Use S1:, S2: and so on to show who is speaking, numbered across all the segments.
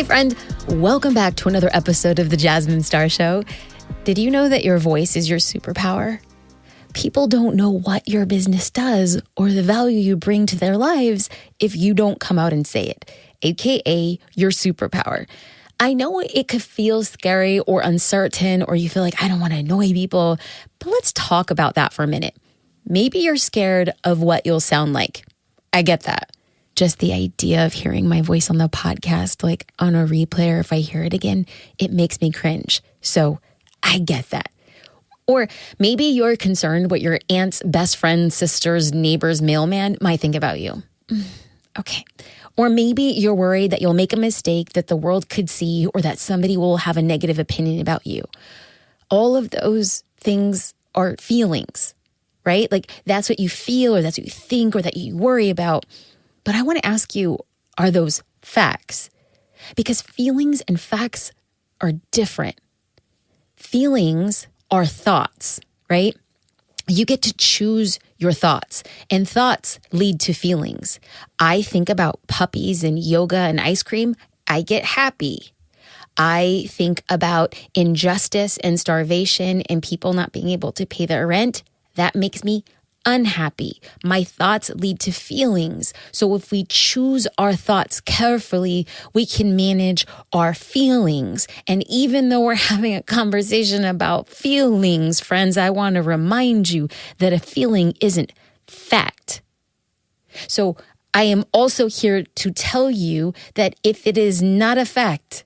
S1: friend. Welcome back to another episode of the Jasmine Star Show. Did you know that your voice is your superpower? People don't know what your business does or the value you bring to their lives if you don't come out and say it, aka your superpower. I know it could feel scary or uncertain, or you feel like, I don't want to annoy people, but let's talk about that for a minute. Maybe you're scared of what you'll sound like. I get that. Just the idea of hearing my voice on the podcast, like on a replay, or if I hear it again, it makes me cringe. So I get that. Or maybe you're concerned what your aunt's best friend, sister's, neighbor's mailman might think about you. Okay. Or maybe you're worried that you'll make a mistake that the world could see, or that somebody will have a negative opinion about you. All of those things are feelings, right? Like that's what you feel, or that's what you think, or that you worry about. But I want to ask you, are those facts? Because feelings and facts are different. Feelings are thoughts, right? You get to choose your thoughts, and thoughts lead to feelings. I think about puppies and yoga and ice cream. I get happy. I think about injustice and starvation and people not being able to pay their rent. That makes me unhappy. My thoughts lead to feelings. So if we choose our thoughts carefully, we can manage our feelings. And even though we're having a conversation about feelings, friends, I want to remind you that a feeling isn't fact. So I am also here to tell you that if it is not a fact,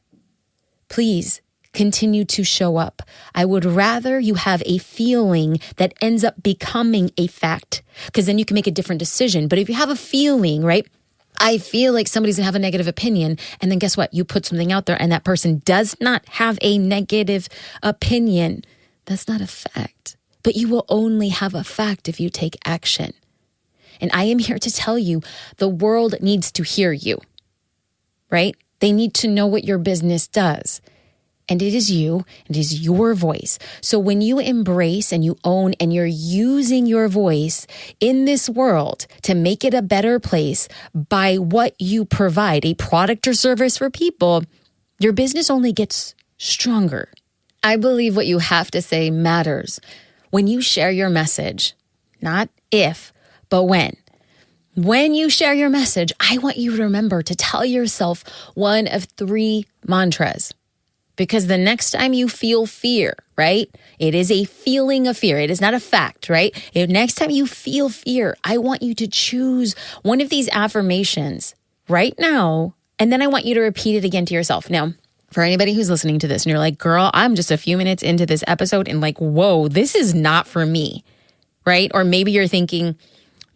S1: please continue to show up. I would rather you have a feeling that ends up becoming a fact, because then you can make a different decision. But if you have a feeling, right? I feel like somebody's gonna have a negative opinion. And then guess what? You put something out there and that person does not have a negative opinion. That's not a fact. But you will only have a fact if you take action. And I am here to tell you, the world needs to hear you, right? They need to know what your business does. And it is you, and it is your voice. So when you embrace and you own and you're using your voice in this world to make it a better place by what you provide, a product or service for people, your business only gets stronger. I believe what you have to say matters. When you share your message, not if, but when. When you share your message, I want you to remember to tell yourself one of 3 mantras. Because the next time you feel fear, right? It is a feeling of fear. It is not a fact, right? Next time you feel fear, I want you to choose one of these affirmations right now. And then I want you to repeat it again to yourself. Now, for anybody who's listening to this and you're like, girl, I'm just a few minutes into this episode and like, whoa, this is not for me, right? Or maybe you're thinking,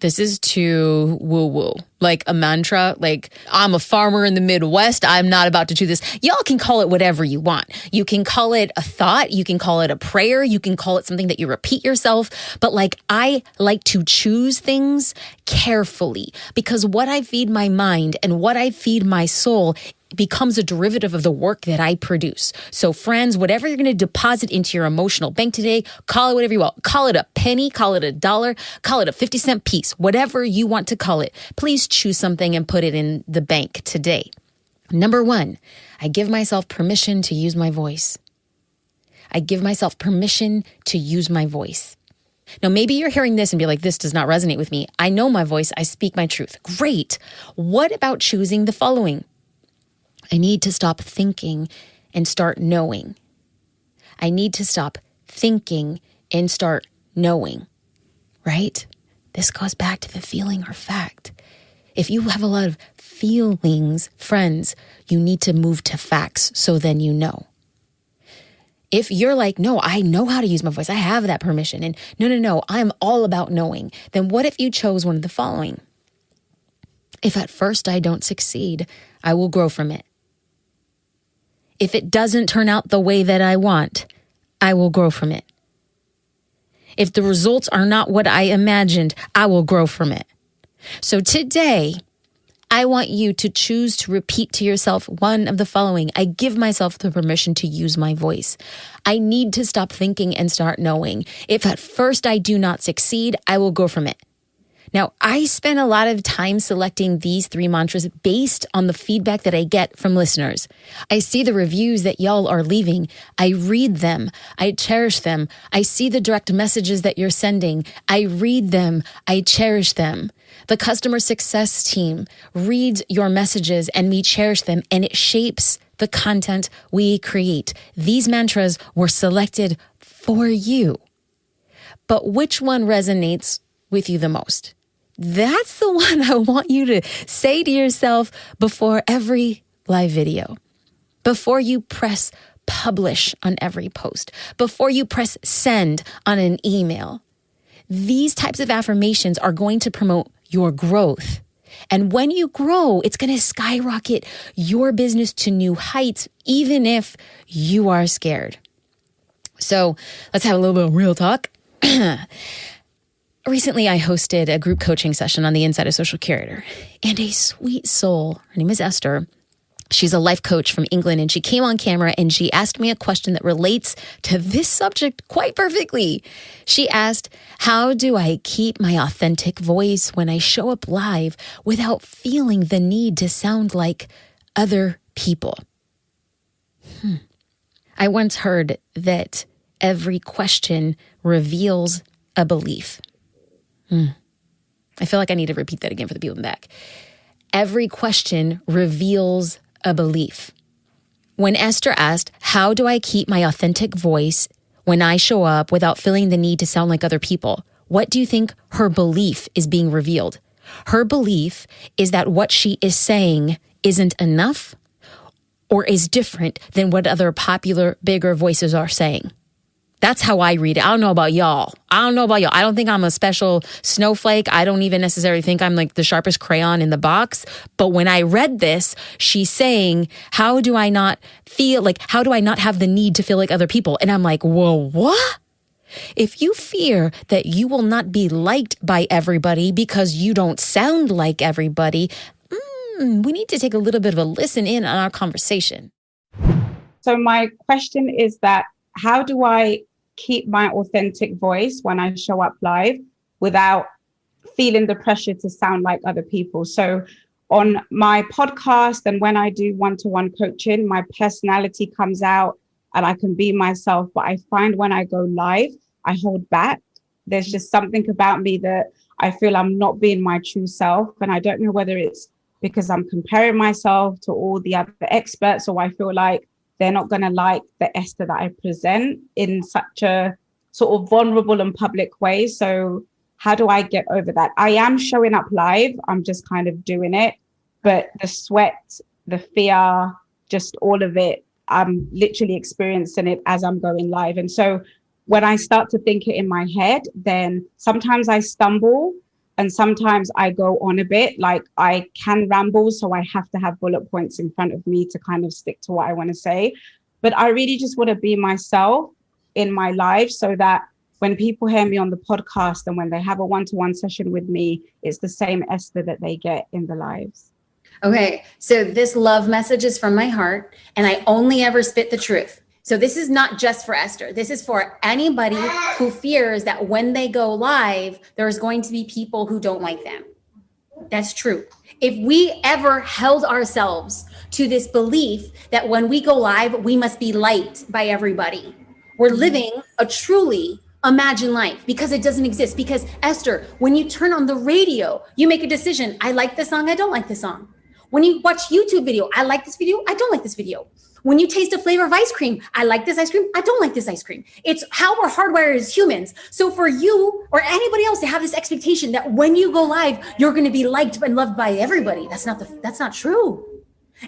S1: this is too woo-woo, like a mantra, like I'm a farmer in the Midwest. I'm not about to do this. Y'all can call it whatever you want. You can call it a thought. You can call it a prayer. You can call it something that you repeat yourself. But like, I like to choose things carefully, because what I feed my mind and what I feed my soul becomes a derivative of the work that I produce. So friends, whatever you're going to deposit into your emotional bank today, call it whatever you want. Call it a penny, call it $1, call it a 50-cent piece, whatever you want to call it. Please choose something and put it in the bank today. Number 1, I give myself permission to use my voice. I give myself permission to use my voice. Now, maybe you're hearing this and be like, this does not resonate with me. I know my voice. I speak my truth. Great. What about choosing the following? I need to stop thinking and start knowing. I need to stop thinking and start knowing, right? This goes back to the feeling or fact. If you have a lot of feelings, friends, you need to move to facts so then you know. If you're like, no, I know how to use my voice. I have that permission. And no, I'm all about knowing. Then what if you chose one of the following? If at first I don't succeed, I will grow from it. If it doesn't turn out the way that I want, I will grow from it. If the results are not what I imagined, I will grow from it. So today, I want you to choose to repeat to yourself one of the following. I give myself the permission to use my voice. I need to stop thinking and start knowing. If at first I do not succeed, I will grow from it. Now, I spend a lot of time selecting these 3 mantras based on the feedback that I get from listeners. I see the reviews that y'all are leaving. I read them. I cherish them. I see the direct messages that you're sending. I read them. I cherish them. The customer success team reads your messages and we cherish them, and it shapes the content we create. These mantras were selected for you. But which one resonates with you the most? That's the one I want you to say to yourself before every live video, before you press publish on every post, before you press send on an email. These types of affirmations are going to promote your growth. And when you grow, it's going to skyrocket your business to new heights, even if you are scared. So let's have a little bit of real talk. Recently, I hosted a group coaching session on the Inside of Social Curator, and a sweet soul, her name is Esther. She's a life coach from England, and she came on camera and she asked me a question that relates to this subject quite perfectly. She asked, how do I keep my authentic voice when I show up live without feeling the need to sound like other people? I once heard that every question reveals a belief. I feel like I need to repeat that again for the people in the back. Every question reveals a belief. When Esther asked, how do I keep my authentic voice when I show up without feeling the need to sound like other people? What do you think her belief is being revealed? Her belief is that what she is saying isn't enough or is different than what other popular, bigger voices are saying. That's how I read it. I don't know about y'all. I don't think I'm a special snowflake. I don't even necessarily think I'm like the sharpest crayon in the box. But when I read this, she's saying, how do I not have the need to feel like other people? And I'm like, whoa, what? If you fear that you will not be liked by everybody because you don't sound like everybody, we need to take a little bit of a listen in on our conversation.
S2: So my question is that, how do I keep my authentic voice when I show up live without feeling the pressure to sound like other people? So on my podcast and when I do one-to-one coaching, my personality comes out and I can be myself. But I find when I go live, I hold back. There's just something about me that I feel I'm not being my true self. And I don't know whether it's because I'm comparing myself to all the other experts, or I feel like they're not going to like the Esther that I present in such a sort of vulnerable and public way. So how do I get over that? I am showing up live. I'm just kind of doing it. But the sweat, the fear, just all of it, I'm literally experiencing it as I'm going live. And so when I start to think it in my head, then sometimes I stumble and sometimes I go on a bit, like I can ramble. So I have to have bullet points in front of me to kind of stick to what I want to say. But I really just want to be myself in my life so that when people hear me on the podcast and when they have a one-to-one session with me, it's the same Esther that they get in the lives.
S3: Okay, so this love message is from my heart, and I only ever spit the truth. So this is not just for Esther. This is for anybody who fears that when they go live, there's going to be people who don't like them. That's true. If we ever held ourselves to this belief that when we go live, we must be liked by everybody, we're living a truly imagined life because it doesn't exist. Because Esther, when you turn on the radio, you make a decision. I like this song. I don't like this song. When you watch YouTube video, I like this video. I don't like this video. When you taste a flavor of ice cream, I like this ice cream. I don't like this ice cream. It's how we're hardwired as humans. So for you or anybody else to have this expectation that when you go live, you're going to be liked and loved by everybody. That's not true.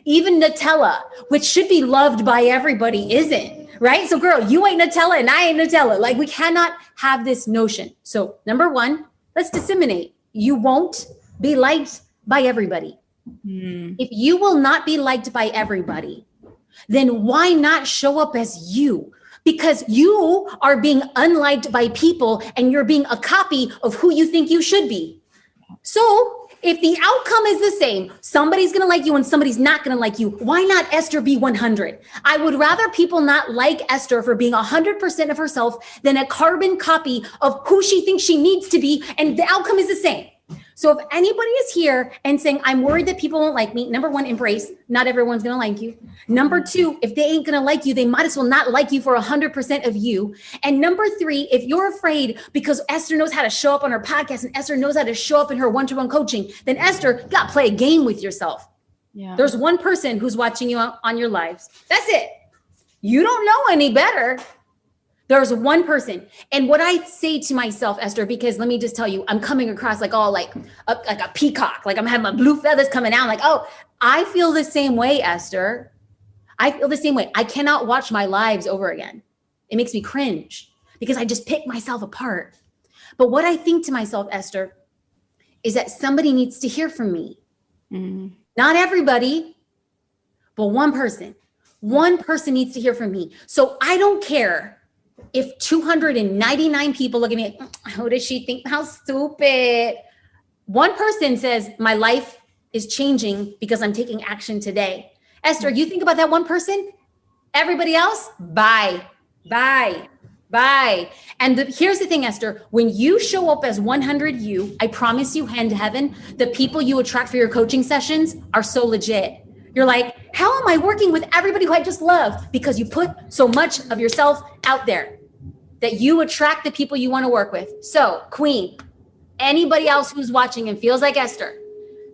S3: Even Nutella, which should be loved by everybody, isn't, right? So girl, you ain't Nutella and I ain't Nutella. Like we cannot have this notion. So number one, let's disseminate. You won't be liked by everybody. If you will not be liked by everybody, then why not show up as you? Because you are being unliked by people and you're being a copy of who you think you should be. So if the outcome is the same, somebody's going to like you and somebody's not going to like you. Why not Esther be 100? I would rather people not like Esther for being 100% of herself than a carbon copy of who she thinks she needs to be. And the outcome is the same. So if anybody is here and saying, I'm worried that people won't like me, number one, embrace, not everyone's going to like you. Number two, if they ain't going to like you, they might as well not like you for 100% of you. And number three, if you're afraid because Esther knows how to show up on her podcast and Esther knows how to show up in her one-to-one coaching, then Esther, you got to play a game with yourself.
S2: Yeah.
S3: There's one person who's watching you on your lives. That's it. You don't know any better. There's one person. And what I say to myself, Esther, because let me just tell you, I'm coming across like all like a peacock, like I'm having my blue feathers coming out. Like, oh, I feel the same way, Esther. I feel the same way. I cannot watch my lives over again. It makes me cringe because I just pick myself apart. But what I think to myself, Esther, is that somebody needs to hear from me. Mm-hmm. Not everybody, but one person. One person needs to hear from me. So I don't care if 299 people look at me, how does she think? How stupid. One person says, my life is changing because I'm taking action today. Esther, you think about that one person, everybody else, bye. And here's the thing, Esther, when you show up as 100 you, I promise you, hand to heaven, the people you attract for your coaching sessions are so legit. You're like, how am I working with everybody who I just love? Because you put so much of yourself out there that you attract the people you want to work with. So, Queen, anybody else who's watching and feels like Esther,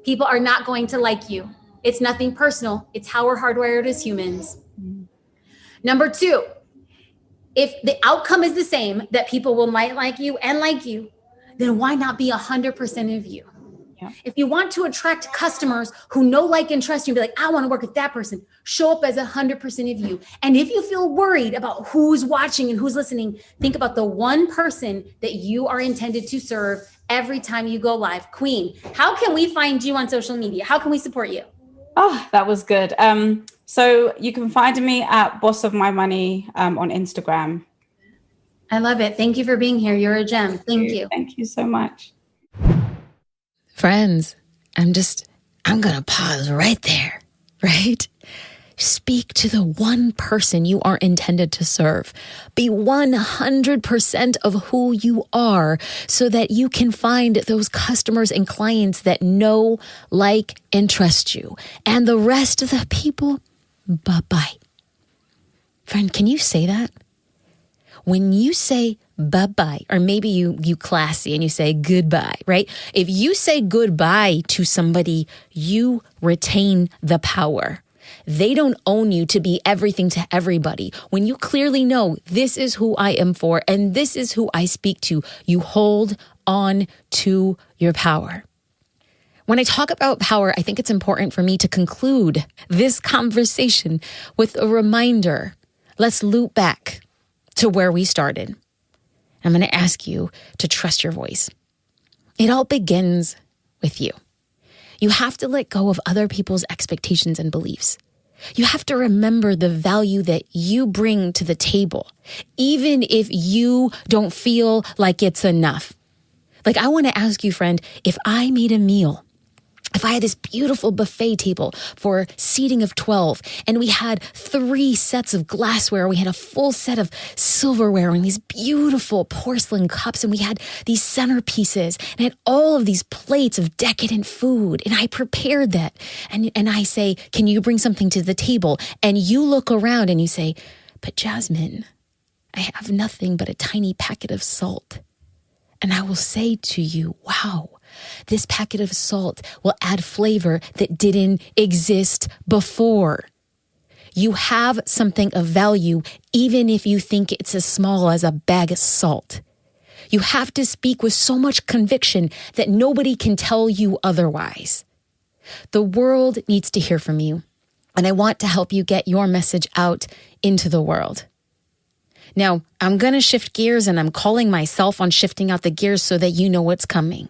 S3: people are not going to like you. It's nothing personal. It's how we're hardwired as humans. Number two, if the outcome is the same, that people will might like you, then why not be 100% of you? Yeah. If you want to attract customers who know, like, and trust you, be like, I want to work with that person, show up as 100% of you. And if you feel worried about who's watching and who's listening, think about the one person that you are intended to serve every time you go live. Queen, how can we find you on social media? How can we support you?
S2: Oh, that was good. So you can find me at Boss of My Money on Instagram.
S3: I love it. Thank you for being here. You're a gem. Thank you.
S2: Thank you so much.
S1: Friends, I'm going to pause right there, right? Speak to the one person you are intended to serve. Be 100% of who you are so that you can find those customers and clients that know, like, and trust you. And the rest of the people, bye-bye. Friend, can you say that? When you say bye-bye, or maybe you classy and you say goodbye, right? If you say goodbye to somebody, you retain the power. They don't own you to be everything to everybody. When you clearly know this is who I am for and this is who I speak to, you hold on to your power. When I talk about power, I think it's important for me to conclude this conversation with a reminder. Let's loop back to where we started. I'm going to ask you to trust your voice. It all begins with you. You have to let go of other people's expectations and beliefs. You have to remember the value that you bring to the table, even if you don't feel like it's enough. Like, I want to ask you, friend, if I made a meal, if I had this beautiful buffet table for seating of 12, and we had 3 sets of glassware, we had a full set of silverware and these beautiful porcelain cups, and we had these centerpieces, and I had all of these plates of decadent food, and I prepared that. And I say, can you bring something to the table? And you look around and you say, but Jasmine, I have nothing but a tiny packet of salt. And I will say to you, wow, this packet of salt will add flavor that didn't exist before. You have something of value, even if you think it's as small as a bag of salt. You have to speak with so much conviction that nobody can tell you otherwise. The world needs to hear from you, and I want to help you get your message out into the world. Now, I'm going to shift gears, and I'm calling myself on shifting out the gears so that you know what's coming.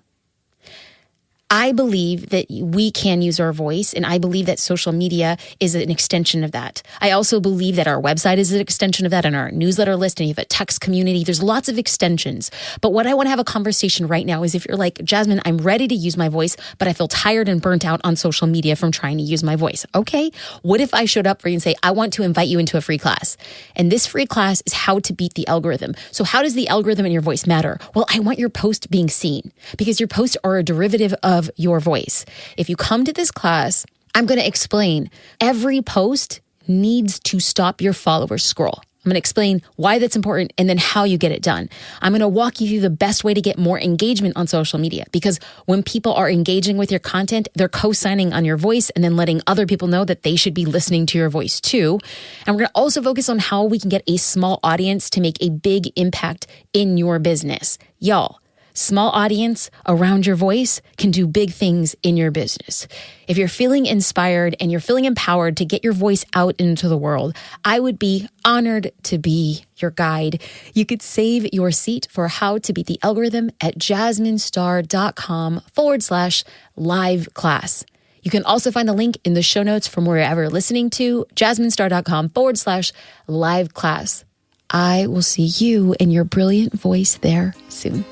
S1: I believe that we can use our voice, and I believe that social media is an extension of that. I also believe that our website is an extension of that, and our newsletter list, and you have a text community. There's lots of extensions. But what I want to have a conversation right now is if you're like, Jasmine, I'm ready to use my voice, but I feel tired and burnt out on social media from trying to use my voice. Okay, what if I showed up for you and say, I want to invite you into a free class? And this free class is how to beat the algorithm. So how does the algorithm in your voice matter? Well, I want your post being seen because your posts are a derivative of your voice. If you come to this class, I'm going to explain every post needs to stop your followers scroll. I'm going to explain why that's important and then how you get it done. I'm going to walk you through the best way to get more engagement on social media, because when people are engaging with your content, they're co-signing on your voice and then letting other people know that they should be listening to your voice too. And we're going to also focus on how we can get a small audience to make a big impact in your business. Y'all, small audience around your voice can do big things in your business. If you're feeling inspired and you're feeling empowered to get your voice out into the world, I would be honored to be your guide. You could save your seat for How to Beat the Algorithm at jasminestar.com/live class. You can also find the link in the show notes from wherever you're listening to, jasminestar.com/live class. I will see you and your brilliant voice there soon.